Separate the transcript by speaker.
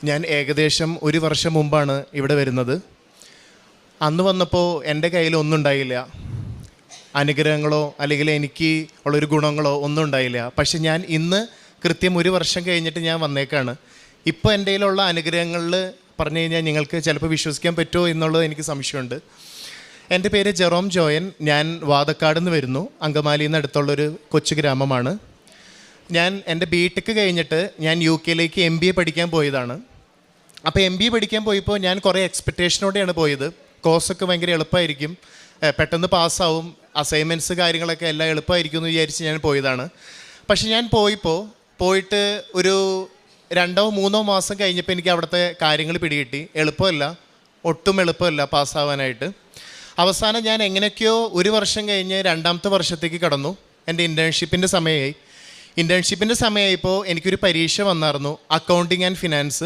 Speaker 1: ഞാൻ ഏകദേശം 1 വർഷം മുമ്പാണ് ഇവിടെ വരുന്നത്. അന്ന് വന്നപ്പോൾ എൻ്റെ കയ്യിൽ ഒന്നും ഉണ്ടായില്ല. അനുഗ്രഹങ്ങളോ അല്ലെങ്കിൽ എനിക്ക് ഉള്ളൊരു ഗുണങ്ങളോ ഒന്നും ഉണ്ടായില്ല. പക്ഷെ ഞാൻ ഇന്ന് കൃത്യം 1 വർഷം കഴിഞ്ഞിട്ട് ഞാൻ വന്നേക്കാണ്. ഇപ്പോൾ എൻ്റെ കയ്യിലുള്ള അനുഗ്രഹങ്ങളിൽ പറഞ്ഞു കഴിഞ്ഞാൽ നിങ്ങൾക്ക് ചിലപ്പോൾ വിശ്വസിക്കാൻ പറ്റുമോ എന്നുള്ളത് എനിക്ക് സംശയമുണ്ട്. എൻ്റെ പേര് ജെറോം ജോയൻ. ഞാൻ വാതക്കാട് നിന്ന് വരുന്നു. അങ്കമാലിയിൽ നിന്ന് അടുത്തുള്ളൊരു കൊച്ചു ഗ്രാമമാണ്. ഞാൻ എൻ്റെ ബിടെക് കഴിഞ്ഞിട്ട് ഞാൻ UK MBA പഠിക്കാൻ പോയതാണ്. അപ്പോൾ MBA പഠിക്കാൻ പോയപ്പോൾ ഞാൻ കുറേ എക്സ്പെക്റ്റേഷനോടെയാണ് പോയത്. കോഴ്സൊക്കെ ഭയങ്കര എളുപ്പമായിരിക്കും, പെട്ടെന്ന് പാസ്സാവും, അസൈൻമെൻറ്റ്സ് കാര്യങ്ങളൊക്കെ എല്ലാം എളുപ്പമായിരിക്കും എന്ന് വിചാരിച്ച് ഞാൻ പോയതാണ്. പക്ഷെ ഞാൻ പോയിട്ട് ഒരു 2-3 മാസം കഴിഞ്ഞപ്പോൾ എനിക്ക് അവിടുത്തെ കാര്യങ്ങൾ പിടികിട്ടി. എളുപ്പമല്ല, ഒട്ടും എളുപ്പമല്ല പാസ്സാവാനായിട്ട്. അവസാനം ഞാൻ എങ്ങനെയൊക്കെയോ 1 വർഷം കഴിഞ്ഞ് 2ാമത്തെ വർഷത്തേക്ക് കടന്നു. എൻ്റെ ഇൻറ്റേൺഷിപ്പിൻ്റെ സമയമായപ്പോൾ എനിക്കൊരു പരീക്ഷ വന്നായിരുന്നു, അക്കൗണ്ടിങ് ആൻഡ് ഫിനാൻസ്.